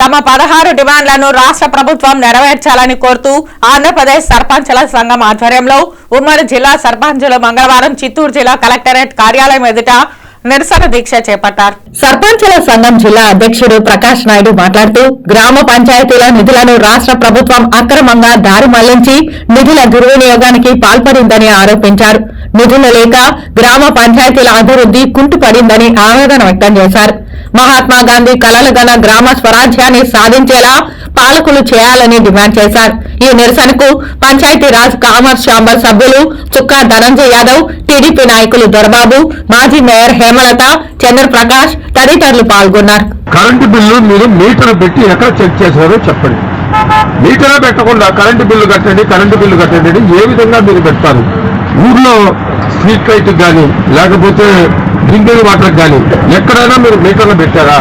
తమ 16 డిమాండ్లను రాష్ట్ర ప్రభుత్వం నెరవేర్చాలని కోరుతూ ఆంధ్రప్రదేశ్ సర్పంచుల సంఘం ఆధ్వర్యంలో ఉమ్మడి జిల్లా సర్పంచులు మంగళవారం చిత్తూరు జిల్లా కలెక్టరేట్ కార్యాలయం ఎదుట నిరసన దీక్ష చేపట్టారు. సర్పంచుల సంఘం జిల్లా అధ్యక్షుడు ప్రకాష్ నాయుడు మాట్లాడుతూ గ్రామ పంచాయతీల నిధులను రాష్ట్ర ప్రభుత్వం అక్రమంగా దారి మళ్లించి నిధుల దుర్వినియోగానికి పాల్పడిందని ఆరోపించారు. నిధులు లేక గ్రామ పంచాయతీల అభివృద్ధి కుంటుపడిందని ఆవేదన వ్యక్తం చేశారు. మహాత్మా గాంధీ కలలుగన గ్రామ స్వరాజ్యాన్ని సాధించేలా పాలకులు చేయాలని డిమాండ్ చేశారు. ఈ నిరసనకు పంచాయతీరాజ్ కామర్స్ ఛాంబర్ సభ్యులు చుక్కా ధనంజయ్ యాదవ్, టీడీపీ నాయకులు దొరబాబు, మాజీ మేయర్ హేమలత, చంద్రప్రకాష్ తదితరులు పాల్గొన్నారు. కరెంటు బిల్లు మీరు మీటర్ పెట్టి ఎక్కడ చెక్ చేశారో చెప్పండి. మీటర్ పెట్టకుండా కరెంటు బిల్లు కట్టండి ఏ విధంగా మీరు పెడతారు? ఊర్లో స్ట్రీట్ లైట్ కానీ లేకపోతే డ్రింకింగ్ వాటర్ కానీ ఎక్కడైనా మీరు మీటర్లు పెట్టారా?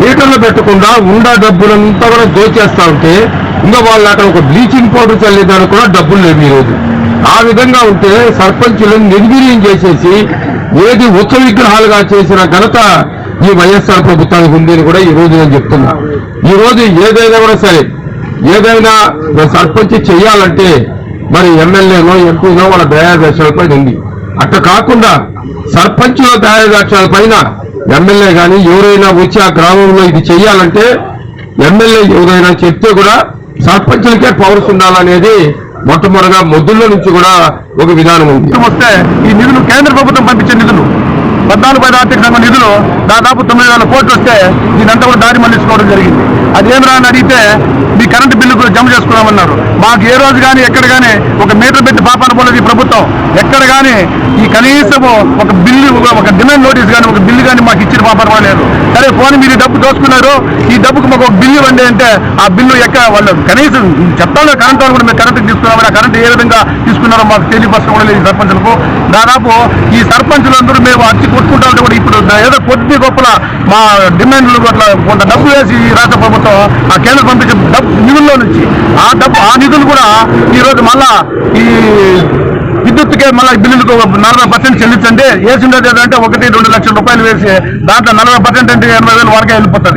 మీటర్లు పెట్టకుండా ఉన్న డబ్బులంతా కూడా దోచేస్తా ఉంటే ఇంకా వాళ్ళు అక్కడ ఒక బ్లీచింగ్ పౌడర్ చల్లేదానికి కూడా డబ్బులు లేవు ఈరోజు. ఆ విధంగా ఉంటే సర్పంచులను నిర్వీర్యం చేసేసి ఏది ఉత్సవ విగ్రహాలుగా చేసిన ఘనత ఈ వైఎస్ఆర్ ప్రభుత్వానికి ఉంది అని కూడా ఈ రోజు నేను చెప్తున్నా. ఈ రోజు ఏదైనా కూడా సరే ఏదైనా సర్పంచ్ చెయ్యాలంటే మరి ఎమ్మెల్యేనో ఎంపీనో వాళ్ళ దయాదర్శనాలపై ఉంది. అట్లా కాకుండా సర్పంచుల దయాదర్శనాల పైన ఎమ్మెల్యే కానీ ఎవరైనా వచ్చి ఆ గ్రామంలో ఇది చెయ్యాలంటే ఎమ్మెల్యే ఎవరైనా చెప్తే కూడా సర్పంచులకే పవర్స్ ఉండాలనేది మొట్టమొదటిగా మొద్దుల్లో నుంచి కూడా ఒక విధానం ఉంది. వస్తే ఈ నిధులు కేంద్ర ప్రభుత్వం పంపించే నిధులు 14 ఆర్థిక సంఘం నిధులు దాదాపు 9,000 కోట్లు వస్తే దీనంతా కూడా దారి మళ్లించుకోవడం జరిగింది. అదేమిరా అని అడిగితే మీ కరెంటు బిల్లు జమ చేసుకున్నామన్నారు. మాకు ఏ రోజు కానీ ఎక్కడ కానీ ఒక మీటర్ పెట్టి పాపాన పోలేదు ఈ ప్రభుత్వం. ఎక్కడ కానీ ఈ కనీసం ఒక బిల్లు ఒక డిమాండ్ నోటీస్ కానీ ఒక బిల్లు కానీ మాకు ఇచ్చిన పాపాన పోలేదు. సరే ఫోన్ మీరు డబ్బు దోచుకున్నారు, ఈ డబ్బుకు మాకు ఒక బిల్లు ఇవ్వండి అంటే ఆ బిల్లు ఎక్కడ వాళ్ళు కనీసం చెప్తాను కరెంట్ వాళ్ళు కూడా మేము కరెంట్ తీసుకున్నామని ఆ కరెంట్ ఏ విధంగా తీసుకున్నారో మాకు తెలియపరచడం కూడా లేదు. సర్పంచులకు దాదాపు ఈ సర్పంచులందరూ మేము అచ్చి కొట్టుకుంటా ఉంటే కూడా ఇప్పుడు ఏదో కొద్ది గొప్పల మా డిమాండ్లు అట్లా కొంత డబ్బు వేసి ఈ రాష్ట్ర ప్రభుత్వం ఆ కేంద్రం పంపించే నిధుల్లో నుంచి ఆ నిధులు కూడా ఈరోజు మళ్ళా ఈ విద్యుత్కే మళ్ళీ బిల్లులకు 40% చెల్లించండి. వేసిండేది ఏదంటే 1-2 లక్షల రూపాయలు వేసి దాంట్లో 40% అంటే 80,000 వరకే వెళ్ళిపోతుంది.